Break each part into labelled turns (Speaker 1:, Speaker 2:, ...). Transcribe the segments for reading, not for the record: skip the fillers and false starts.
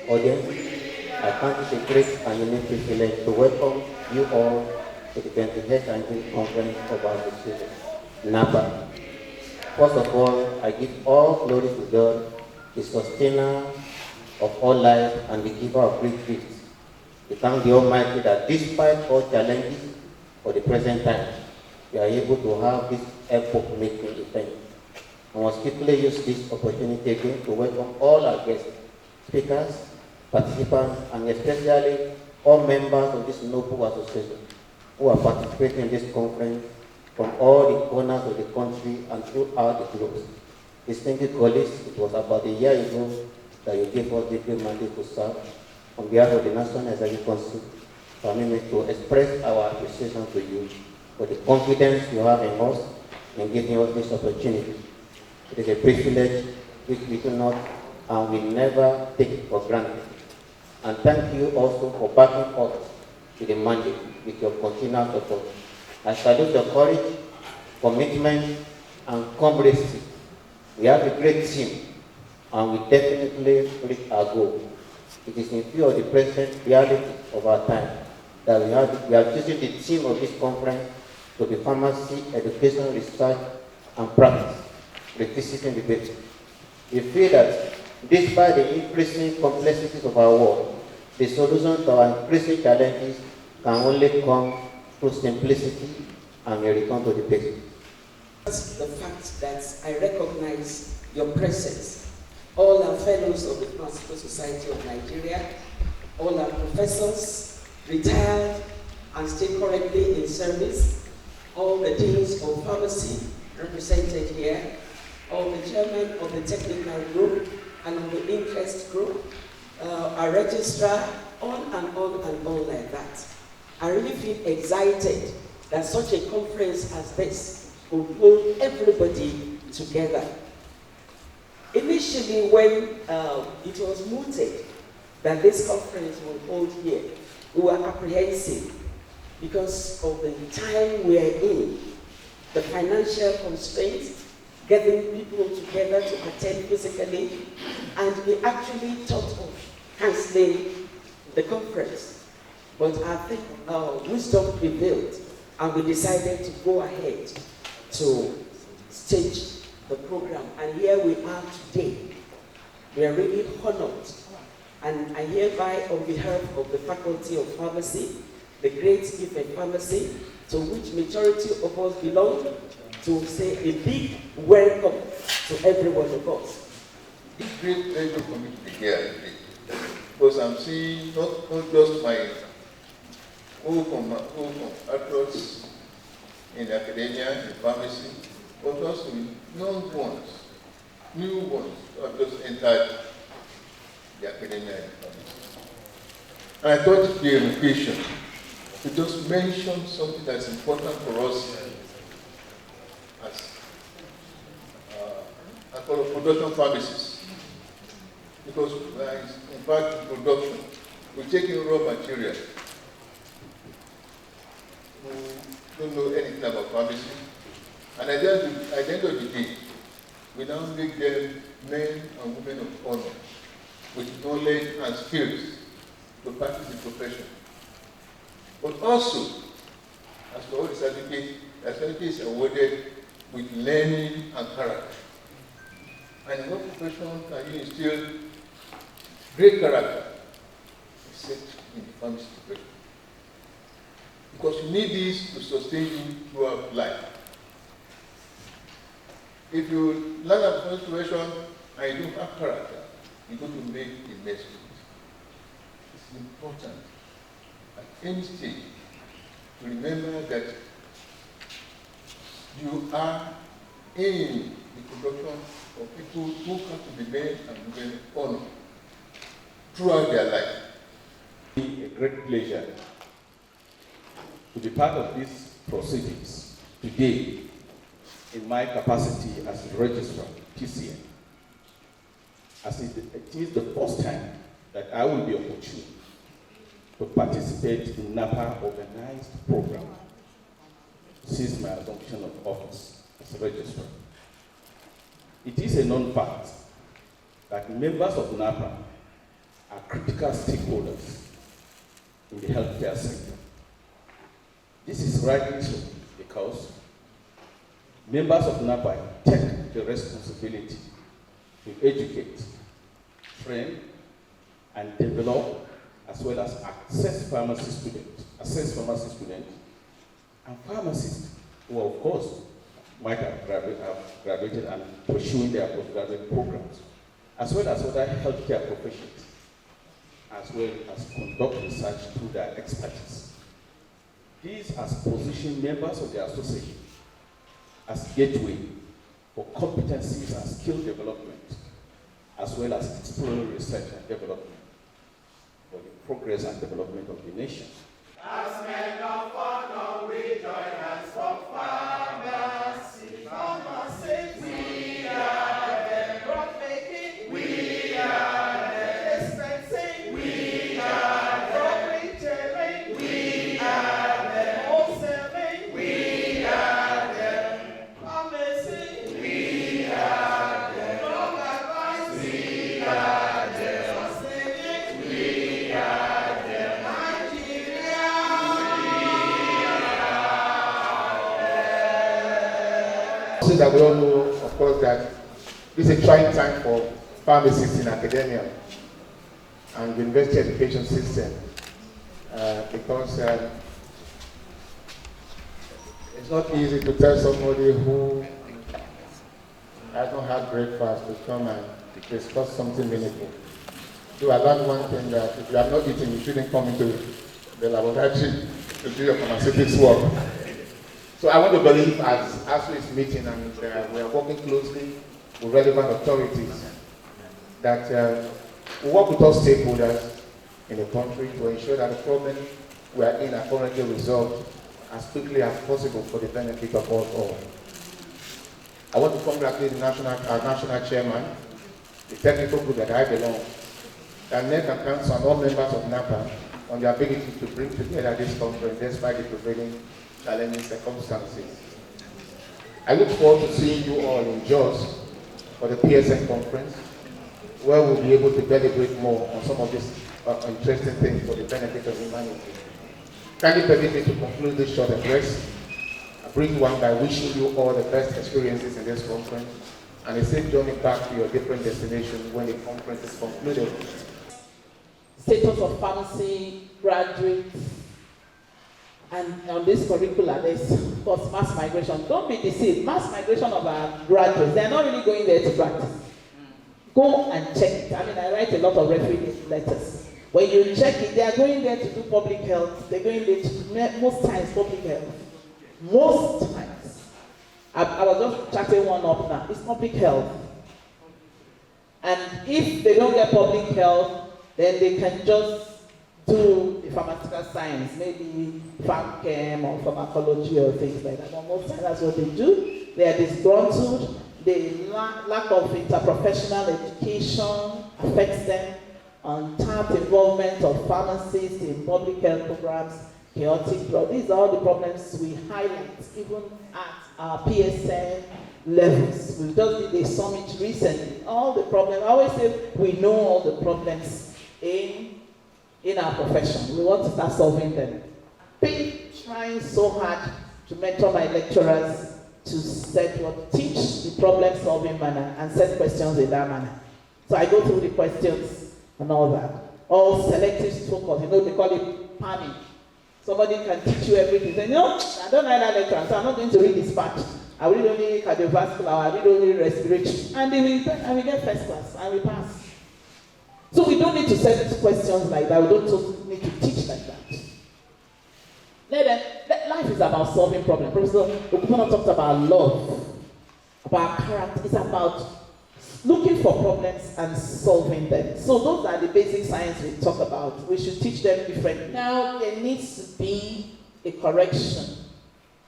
Speaker 1: audience, I count it a great and unique privilege to welcome you all to the 28th Annual Conference of our Association, NAPA. First of all, I give all glory to God, the sustainer of all life and the giver of great gifts. We thank the Almighty that despite all challenges for the present time, we are able to have this epoch-making event. I must quickly use this opportunity again to welcome all our guests, speakers, participants, and especially all members of this noble association who are participating in this conference from all the corners of the country and throughout the globe. Distinguished colleagues, it was about a year ago that you gave us the mandate to serve. On behalf of the National Executive Council, permit me to express our appreciation to you for the confidence you have in us in giving us this opportunity. It is a privilege which we do not and will never take for granted. And thank you also for backing us to the mandate with your continued support. I salute your courage, commitment, and comradeship. We have a great team, and we definitely reach our goal. It is in view of the present reality of our time that we are choosing the theme of this conference to be pharmacy, education, research, and practice, revisiting the basics. We feel that despite the increasing complexities of our world, the solution to our increasing challenges can only come through simplicity and a return to the basics.
Speaker 2: The fact that I recognize your presence, all our fellows of the Pharmaceutical Society of Nigeria, all our professors, retired and still currently in service, all the deans of pharmacy represented here, all the chairmen of the technical group and of the interest group, our registrar, on and on and on like that. I really feel excited that such a conference as this will pull everybody together. Initially, when it was mooted that this conference will hold here, we were apprehensive because of the time we are in, the financial constraints, getting people together to attend physically, and we actually thought of canceling the conference. But I think wisdom prevailed, and we decided to go ahead to stage the program. And here we are today. We are really honored. And I hereby, on behalf of the Faculty of Pharmacy, the great Ife Pharmacy, to which majority of us belong, to say a big welcome to every one of us.
Speaker 3: It's a great pleasure for me to be here today, because I'm seeing not just my who from across in academia, in pharmacy, but also young ones, new ones who have just entered the academia and pharmacy. And I thought it would be an occasion to just mention something that's important for us as I call it production pharmacists. Because in fact, in production, we take in raw material who don't know anything about pharmacy, and at the end of the day, we now make them men and women of honor with knowledge and skills to practice the profession. But also, as for all the certificates are awarded with learning and character. And in what profession can you instill great character except in the pharmacy profession? Because you need this to sustain you throughout life. If you learn a pharmacy profession and you don't have character, you're going to make a mess of it. It's important at any stage to remember that you are in the production of people who have to be men and women of honor throughout their life.
Speaker 4: It's a great pleasure to be part of these proceedings today in my capacity as a registrar, PCN. As it is the first time that I will be opportune to participate in NAPA organized program since my assumption of office as a registrar. It is a known fact that members of NAPA are critical stakeholders in the healthcare sector. This is rightly so because members of NAPA take the responsibility to educate, train, and develop, as well as assess pharmacy students, and pharmacists who, of course, might have graduated and pursuing their postgraduate programs, as well as other healthcare professions, as well as conduct research through their expertise. These as position members of the association as gateway for competencies and skill development, as well as exploratory research and development for the progress and development of the nation.
Speaker 5: As men of honor, we join hands for pharmacy. Pharmacists, we are them. Drug making, we are them. Dispensing, we are them. Drug retailing, we are them. Wholesaling, we are them. Pharmacy, we are them. Drug advice, we are them. Sustaining, we are them. Nigeria.
Speaker 3: So that we all know, of course, that this is a trying time for pharmacists in academia and the university education system because it's not easy to tell somebody who has not had breakfast to come and discuss something meaningful. So I learned one thing, that if you have not eaten, you shouldn't come into the laboratory to do your pharmaceutics work. So I want to believe as ASU is meeting and we are working closely with relevant authorities that we work with all stakeholders in the country to ensure that the problems we are in are currently resolved as quickly as possible for the benefit of us all. I want to congratulate our national chairman, the technical group that I belong, and NEC Council and all members of NAPA on the ability to bring together this conference despite the prevailing challenging circumstances. I look forward to seeing you all in Jos for the PSN conference, where we'll be able to deliberate more on some of these interesting things for the benefit of humanity. Kindly permit me to conclude this short address. I bring one by wishing you all the best experiences in this conference and a safe journey back to your different destinations when the conference is concluded.
Speaker 2: Status of pharmacy graduates, and on this curricula, there's of course mass migration. Don't be deceived, mass migration of our graduates, they're not really going there to practice. Go and check it. I mean, I write a lot of referee letters. When you check it, they are going there to do public health. They're going there to do, most times, public health. Most times. I was just chatting one up now. It's public health. And if they don't get public health, then they can just do the pharmaceutical science, maybe pharmachem or pharmacology or things like that. But most times that's what they do. They are disgruntled. The lack of interprofessional education affects them. Untapped involvement of pharmacists in public health programs, chaotic drug. These are all the problems we highlight, even at our PSN levels. We just did a summit recently. All the problems, I always say we know all the problems in our profession. We want to start solving them. Been trying so hard to mentor my lecturers to teach the problem-solving manner and set questions in that manner. So I go through the questions and all that. All selective focus, they call it panning. Somebody can teach you everything. Say, no, I don't like that lecture, so I'm not going to read this part. I read only cardiovascular, I read only respiratory. And we get first class, and we pass. So we don't need to set questions like that. We don't need to teach like that. Life is about solving problems. Professor Okupono talked about love, about character. It's about looking for problems and solving them. So those are the basic science we talk about. We should teach them differently. Now there needs to be a connection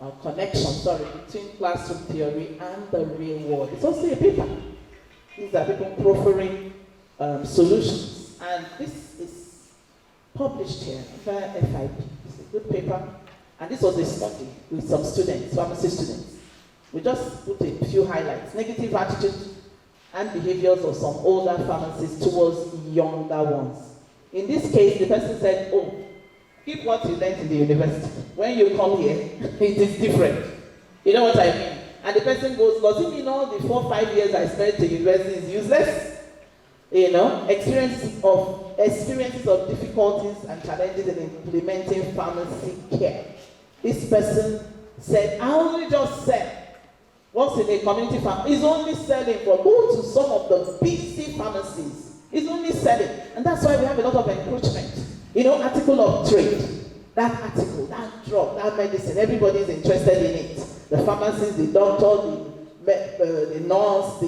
Speaker 2: between classroom theory and the real world. It's also a paper. These are people proffering solutions, and this is published here via FIP. It's a good paper, and this was a study with some students, pharmacy students. We just put a few highlights: negative attitudes and behaviors of some older pharmacists towards younger ones.
Speaker 6: In this case, the person said, oh, keep what you learned in the university. When you come here, it is different. You know what I mean? And the person goes, does it mean all the 4 or 5 years I spent in university is useless? You know, experiences of difficulties and challenges in implementing pharmacy care. This person said, I only just sell. What's in a community pharmacy? He's only selling for, go to some of the busy pharmacies. He's only selling. And that's why we have a lot of encroachment. You know, article of trade. That article, that drug, that medicine, everybody is interested in it. The pharmacist, the doctor, the nurse,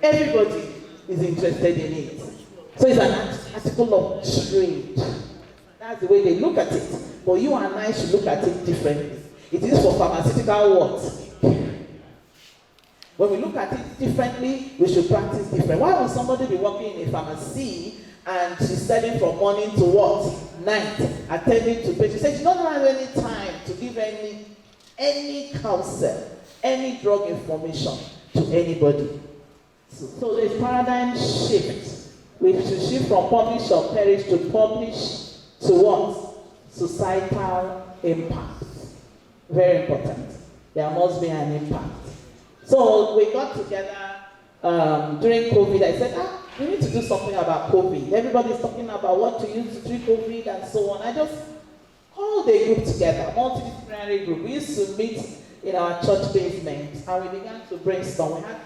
Speaker 6: everybody is interested in it. So it's an article of trade. That's the way they look at it. But you and I should look at it differently. It is for pharmaceutical what? When we look at it differently, we should practice different. Why would somebody be working in a pharmacy and she's selling from morning to what? Night, attending to patients? She said she doesn't have any time to give any counsel, any drug information to anybody. So there's paradigm shift. We should shift from publish or perish to publish to what? Societal impact. Very important. There must be an impact. So we got together during COVID. I said, we need to do something about COVID. Everybody's talking about what to use to treat COVID and so on. I just called a group together, multidisciplinary group. We used to meet in our church basement and we began to brainstorm. We had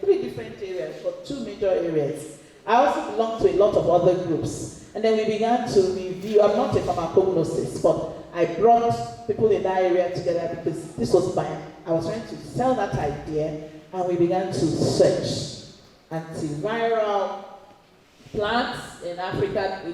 Speaker 6: three different areas, but 2 major areas. I also belong to a lot of other groups. And then we began to review. I'm not a pharmacognosis, but I brought people in that area together because this was I was trying to sell that idea, and we began to search antiviral plants in Africa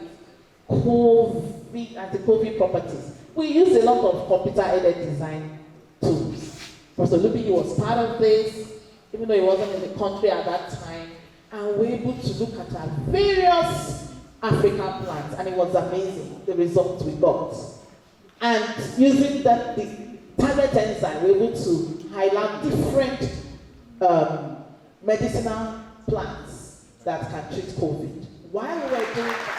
Speaker 6: with anti-COVID properties. We used a lot of computer-aided design tools. Professor Lupi was part of this, even though he wasn't in the country at that time, and we were able to look at our various African plants, and it was amazing, the results we got. And using that, the target enzyme, we were able to highlight different medicinal plants that can treat COVID. While we were doing that,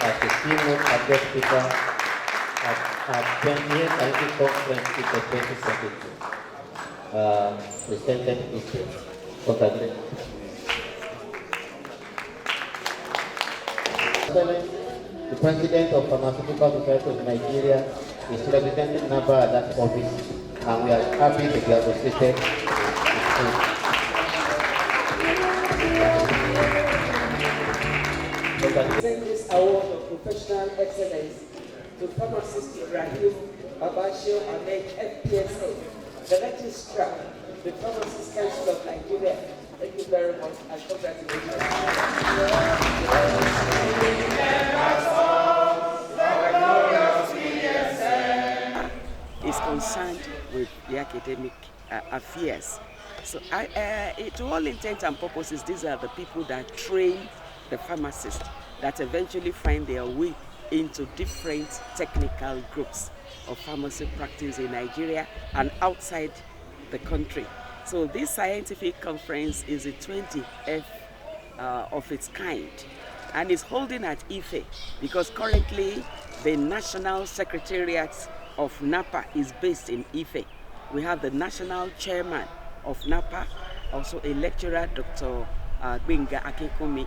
Speaker 1: as the keynote address speaker at 20th Scientific Conference in 2022. Presented history. Congratulations. The President of Pharmaceutical Society of Nigeria is representing NAPA at that office, and we are happy to be associated with him.
Speaker 2: Present this award of professional excellence to Pharmacist Ibrahim Babashir Ahmed, FPSA, the registrar, the Pharmacist Council of Nigeria. Thank you very much and congratulations. Is concerned with the academic affairs. So to all intents and purposes, these are the people that train the pharmacists that eventually find their way into different technical groups of pharmacy practice in Nigeria and outside the country. So this scientific conference is the 20th of its kind and is holding at Ife because currently the National Secretariat of NAPA is based in Ife. We have the national chairman of NAPA, also a lecturer, Dr. Benga Akekumi,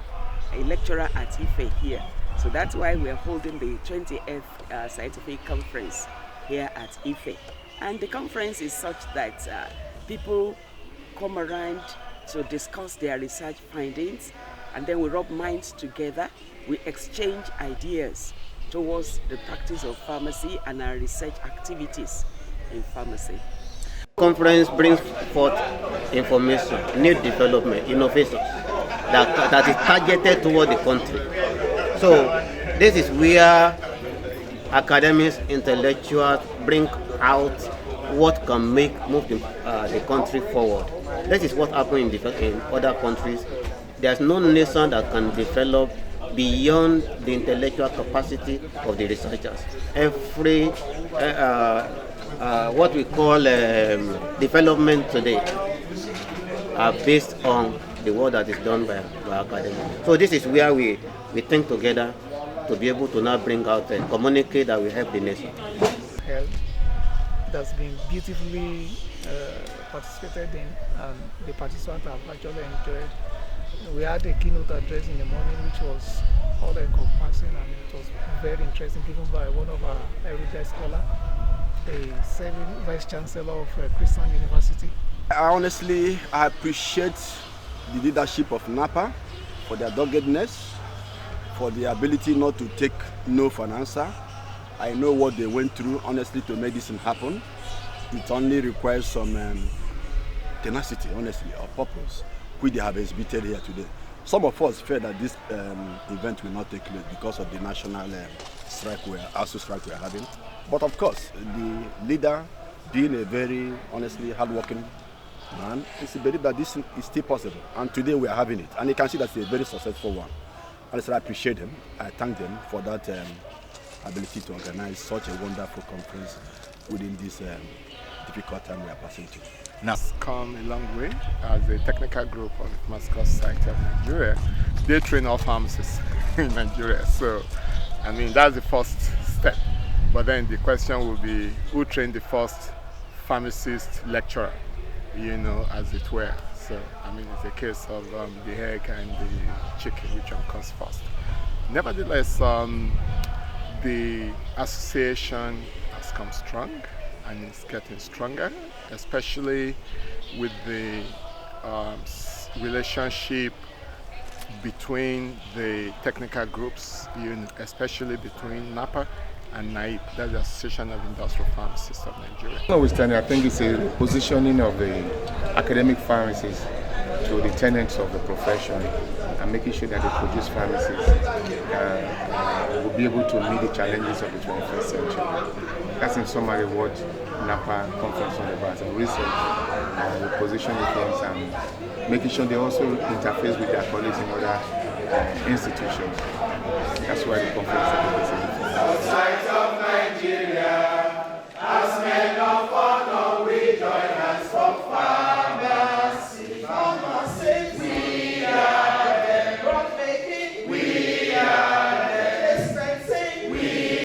Speaker 2: a lecturer at Ife here. So that's why we're holding the 20th scientific conference here at Ife. And the conference is such that people come around to discuss their research findings, and then we rub minds together, we exchange ideas towards the practice of pharmacy and our research activities in pharmacy.
Speaker 1: Conference brings forth information, new development, innovations that is targeted toward the country. So this is where academics, intellectuals bring out what can move the country forward. This is what happened in other countries there's no nation that can develop beyond the intellectual capacity of the researchers. Every what we call development today are based on the work that is done by academia. So this is where we think together to be able to now bring out a communique that will help the nation.
Speaker 7: Held. It has been beautifully participated in, and the participants have actually enjoyed. We had a keynote address in the morning which was all encompassing, and it was very interesting, given by one of our everyday scholars, the serving Vice Chancellor of Christian University.
Speaker 8: I appreciate the leadership of NAPA for their doggedness, for the ability not to take no for an answer. I know what they went through, honestly, to make this happen. It only requires some tenacity, honestly, or purpose, which they have exhibited here today. Some of us fear that this event will not take place because of the national strike we're having. But of course, the leader, being a very, honestly, hardworking man, is to believe that this is still possible. And today we are having it. And you can see that it's a very successful one. Honestly, I appreciate them. I thank them for that ability to organize such a wonderful conference within this difficult time we are passing through.
Speaker 9: Now, it's come a long way as a technical group of the Pharmacists Society of Nigeria. They train all pharmacists in Nigeria. So, I mean, that's the first step. But then the question will be, who trained the first pharmacist lecturer, as it were. So, I mean, it's a case of the egg and the chicken, which one comes first. Nevertheless, the association has come strong and it's getting stronger, especially with the relationship between the technical groups, especially between NAPA and NAIP, that's the Association of Industrial Pharmacists of Nigeria.
Speaker 10: Notwithstanding, I think it's a positioning of the academic pharmacists to the tenets of the profession and making sure that they produce pharmacists will be able to meet the challenges of the 21st century. That's in summary what NAPA conference is all about, and research, the positioning things, and making sure they also interface with their colleagues in other institutions. That's why the conference is
Speaker 5: outside of Nigeria.